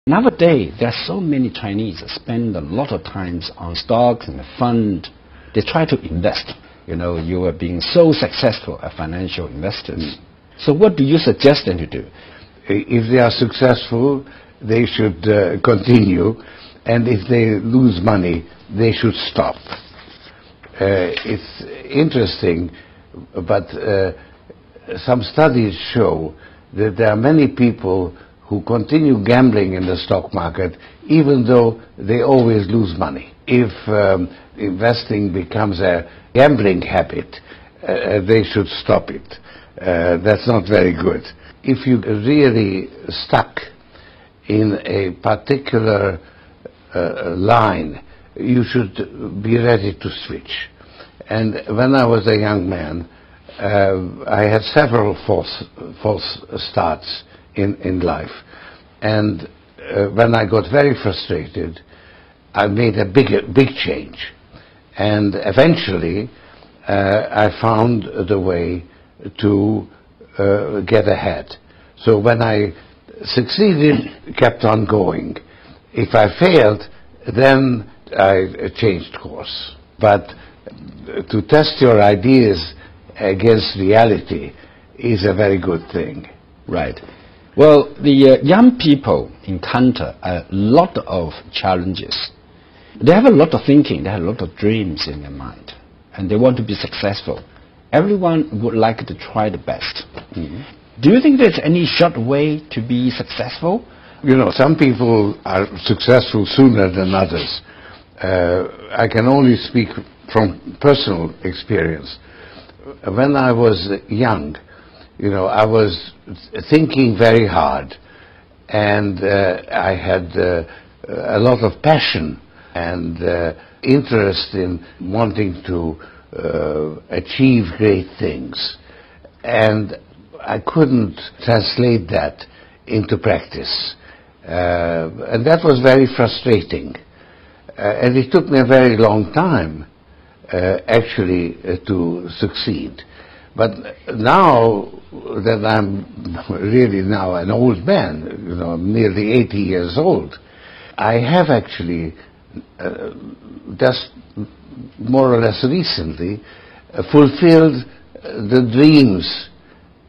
Nowadays, there are so many Chinese that spend a lot of time on stocks and fund. They try to invest. You are being so successful as financial investors. So what do you suggest them to do? If they are successful, they should continue, and if they lose money, they should stop. It's interesting, but some studies show that there are many people who continue gambling in the stock market even though they always lose money. If investing becomes a gambling habit, they should stop it. That's not very good. If you really stuck in a particular line, you should be ready to switch. And when I was a young man, I had several false starts in life. And when I got very frustrated, I made a big change. And eventually, I found the way to get ahead. So when I succeeded, kept on going. If I failed, then I changed course. But to test your ideas against reality is a very good thing. Right. Well, the young people encounter a lot of challenges. They have a lot of thinking, they have a lot of dreams in their mind, and they want to be successful. Everyone would like to try the best. Mm-hmm. Do you think there's any short way to be successful? Some people are successful sooner than others. I can only speak from personal experience. When I was young, I was thinking very hard, and I had a lot of passion and interest in wanting to achieve great things. And I couldn't translate that into practice. And that was very frustrating. And it took me a very long time, actually, to succeed. But now that I'm really now an old man, I'm nearly 80 years old, I have actually just more or less recently fulfilled the dreams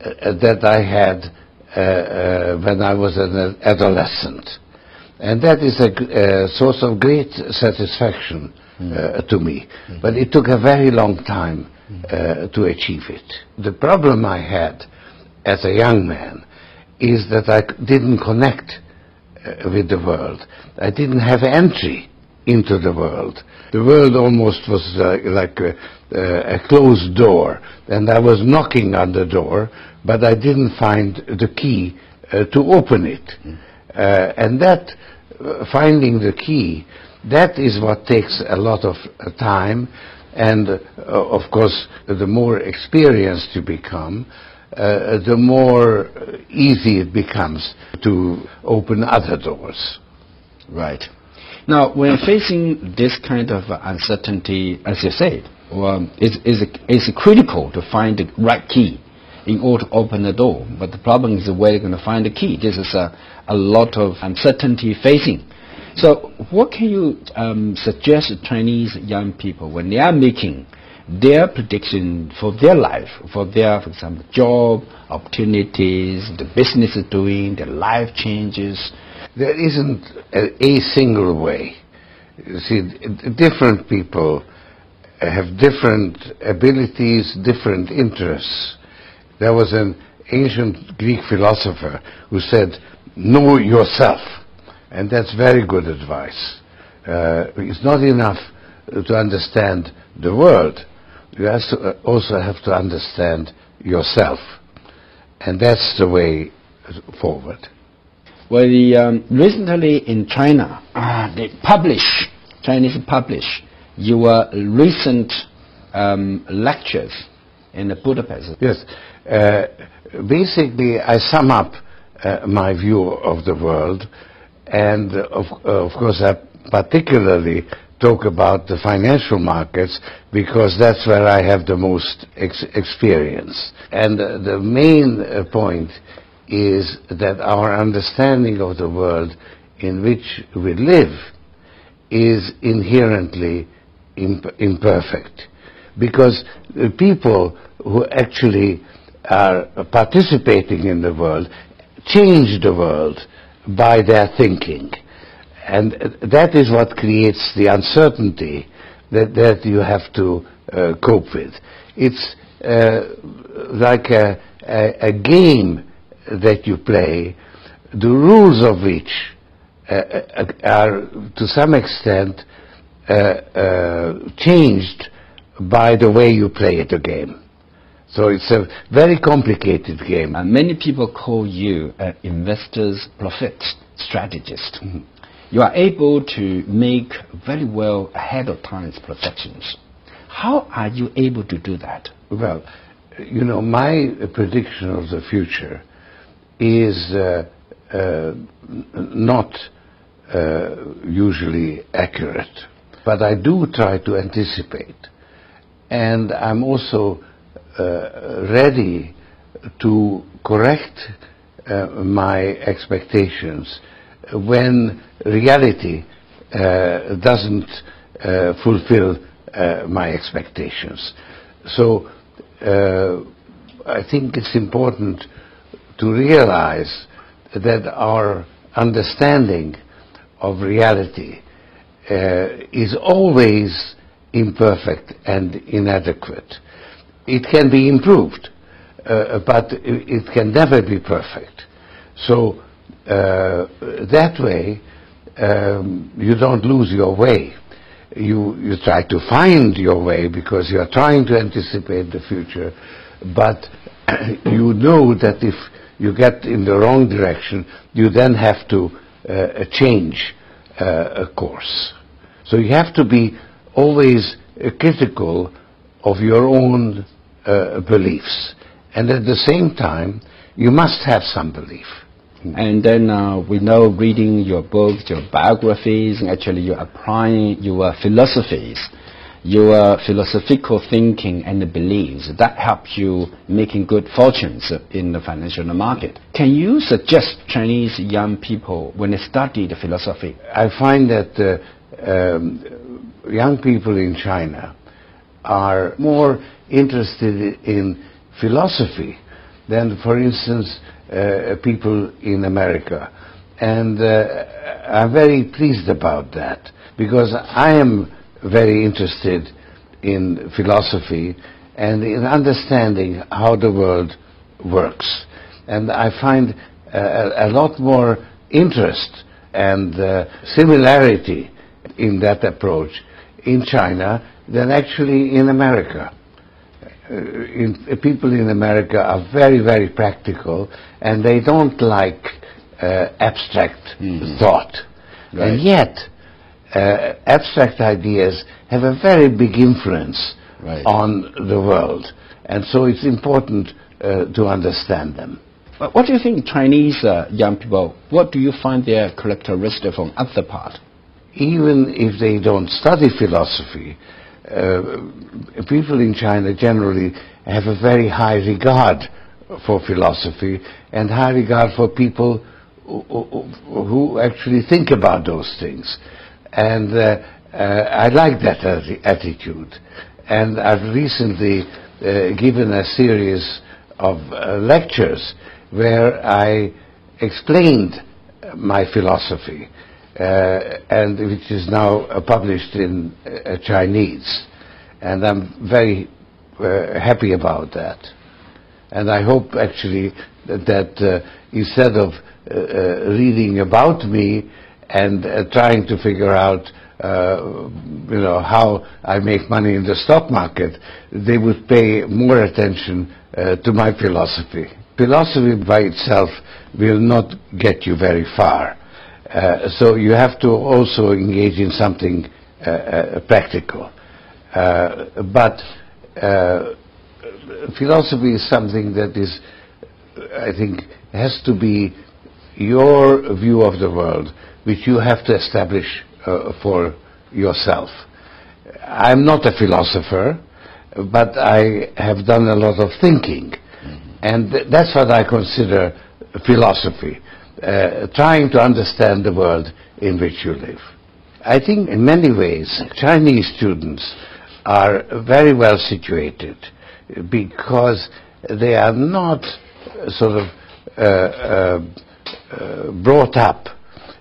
that I had when I was an adolescent. And that is a source of great satisfaction to me. But it took a very long time to achieve it. The problem I had as a young man is that I didn't connect with the world. I didn't have entry into the world. The world almost was like a closed door, and I was knocking on the door, but I didn't find the key to open it. And that, finding the key, that is what takes a lot of time. And of course, the more experienced you become, the more easy it becomes to open other doors. Right. Now, when facing this kind of uncertainty, as you said, it's critical to find the right key in order to open the door. But the problem is where you're going to find the key. This is a lot of uncertainty facing. So what can you suggest to Chinese young people when they are making their prediction for their life, for their, for example, job, opportunities, the business is doing, their life changes? There isn't a single way. You see, different people have different abilities, different interests. There was an ancient Greek philosopher who said, know yourself. And that's very good advice. It's not enough to understand the world. You also have to understand yourself. And that's the way forward. Well, recently in China, Chinese publish your recent lectures in Budapest. Yes. Basically, I sum up my view of the world. And of course, I particularly talk about the financial markets because that's where I have the most experience. And the main point is that our understanding of the world in which we live is inherently imperfect, because the people who actually are participating in the world change the world by their thinking, and that is what creates the uncertainty that you have to cope with. It's like a game that you play, the rules of which are to some extent changed by the way you play the game. So it's a very complicated game. Many people call you an investor's profit strategist. Mm-hmm. You are able to make very well ahead of time projections. How are you able to do that? Well, you know, my prediction of the future is not usually accurate, but I do try to anticipate, and I'm also ready to correct my expectations when reality doesn't fulfill my expectations. So I think it's important to realize that our understanding of reality is always imperfect and inadequate. It can be improved, but it can never be perfect. So that way you don't lose your way. You try to find your way because you are trying to anticipate the future, but you know that if you get in the wrong direction, you then have to change a course. So you have to be always critical of your own beliefs, and at the same time you must have some belief. And then we know, reading your books, your biographies, and actually you're applying your philosophies, your philosophical thinking and beliefs that help you making good fortunes in the financial market. Can you suggest Chinese young people, when they study the philosophy? I find that young people in China are more interested in philosophy than, for instance, people in America. And I'm very pleased about that, because I am very interested in philosophy and in understanding how the world works. And I find a lot more interest and similarity in that approach in China than actually in America. People in America are very, very practical, and they don't like abstract thought. Right. And yet, abstract ideas have a very big influence on the world, and so it's important to understand them. But what do you think Chinese young people, what do you find their characteristic from other part? Even if they don't study philosophy, people in China generally have a very high regard for philosophy and high regard for people who actually think about those things. And I like that attitude. And I've recently given a series of lectures where I explained my philosophy, and which is now published in Chinese, and I'm very happy about that. And I hope actually that instead of reading about me and trying to figure out how I make money in the stock market, they would pay more attention to my philosophy. Philosophy by itself will not get you very far. So you have to also engage in something practical. But philosophy is something that is, I think, has to be your view of the world, which you have to establish for yourself. I'm not a philosopher, but I have done a lot of thinking. And that's what I consider philosophy. trying to understand the world in which you live. I think in many ways Chinese students are very well situated because they are not sort of brought up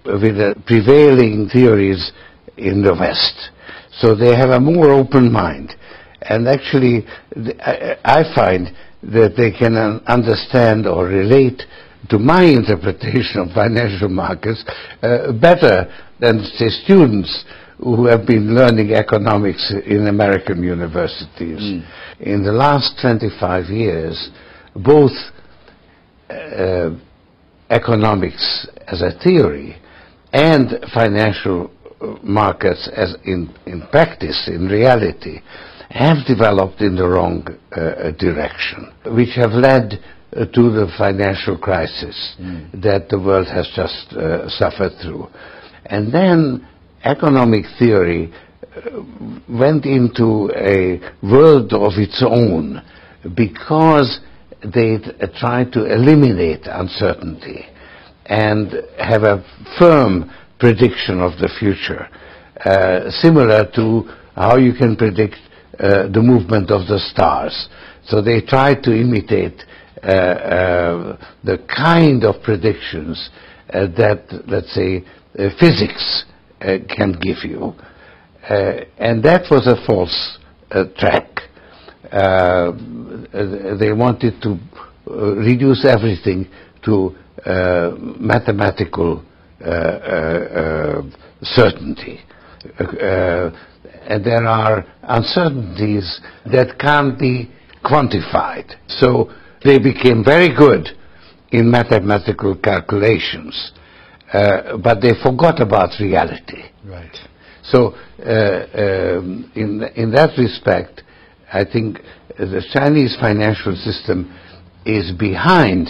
with the prevailing theories in the West. So they have a more open mind. And actually, I find that they can understand or relate to my interpretation of financial markets better than, say, students who have been learning economics in American universities. In the last 25 years, both economics as a theory and financial markets as in practice, in reality, have developed in the wrong direction, which have led to the financial crisis that the world has just suffered through. And then economic theory went into a world of its own because they tried to eliminate uncertainty and have a firm prediction of the future, similar to how you can predict the movement of the stars. So they tried to imitate the kind of predictions that, let's say, physics can give you. And that was a false track. They wanted to reduce everything to mathematical certainty. And there are uncertainties that can't be quantified. So they became very good in mathematical calculations, but they forgot about reality. Right. So in that respect, I think the Chinese financial system is behind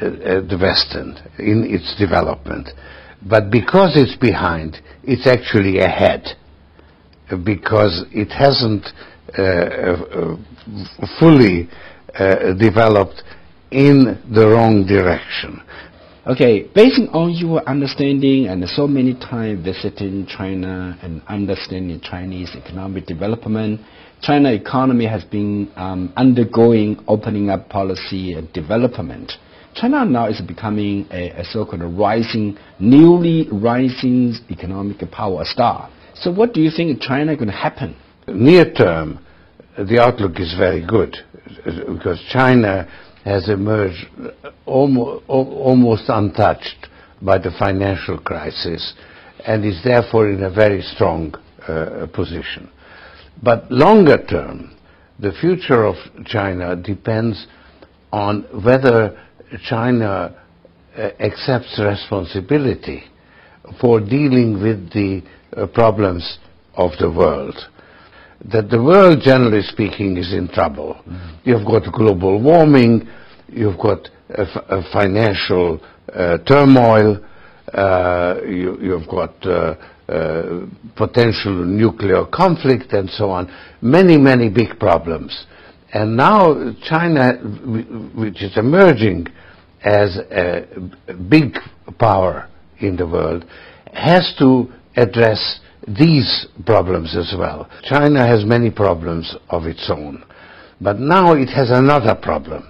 the Western in its development. But because it's behind, it's actually ahead, because it hasn't fully developed in the wrong direction. Okay, based on your understanding and so many times visiting China and understanding Chinese economic development, China economy has been undergoing opening up policy and development. China now is becoming a so-called newly rising economic power star. So what do you think China is going to happen? Near term, the outlook is very good because China has emerged almost untouched by the financial crisis and is therefore in a very strong position. But longer term, the future of China depends on whether China accepts responsibility for dealing with the problems of the world. That the world, generally speaking, is in trouble. You've got global warming, you've got financial turmoil, you've got potential nuclear conflict and so on. Many, many big problems. And now China, which is emerging as a big power in the world, has to address these problems as well. China has many problems of its own, but now it has another problem.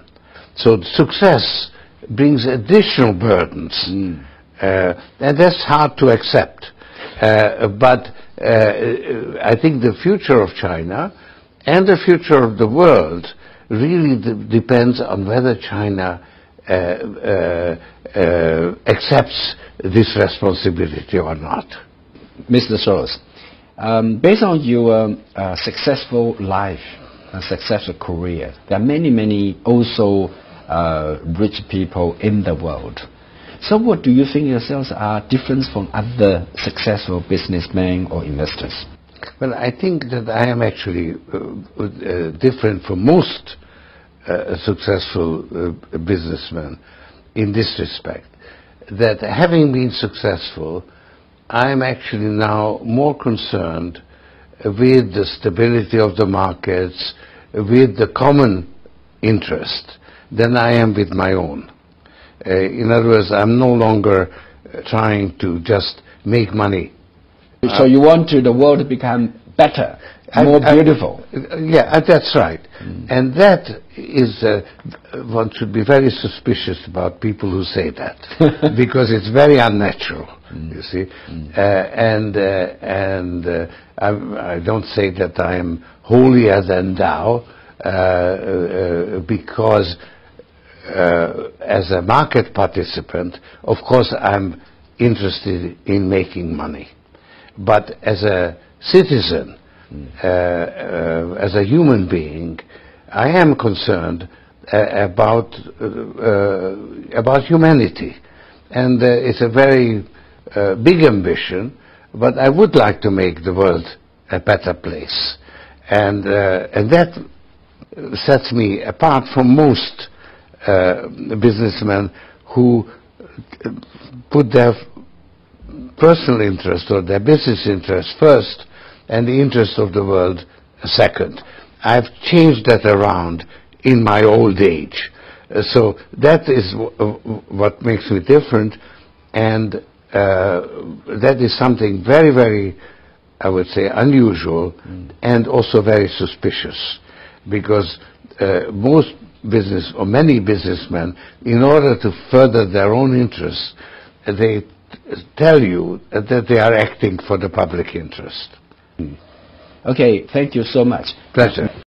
So success brings additional burdens, and that's hard to accept. But I think the future of China and the future of the world really depends on whether China accepts this responsibility or not. Mr. Soros, based on your successful life, successful career, there are many, many also rich people in the world. So what do you think yourselves are different from other successful businessmen or investors? Well, I think that I am actually different from most successful businessmen in this respect, that having been successful, I am actually now more concerned with the stability of the markets, with the common interest, than I am with my own. In other words, I'm no longer trying to just make money. So you want the world to become better, more beautiful. Yeah, that's right. And that is, one should be very suspicious about people who say that, because it's very unnatural, you see. I don't say that I am holier than thou, because as a market participant, of course I'm interested in making money. But as a citizen, as a human being, I am concerned about humanity. And it's a very big ambition, but I would like to make the world a better place. And that sets me apart from most businessmen who put their personal interest or their business interest first and the interest of the world second. I've changed that around in my old age. So that is what makes me different, and that is something very, very, I would say, unusual and also very suspicious, because most business, or many businessmen, in order to further their own interests, they tell you that they are acting for the public interest. Okay, thank you so much. Pleasure.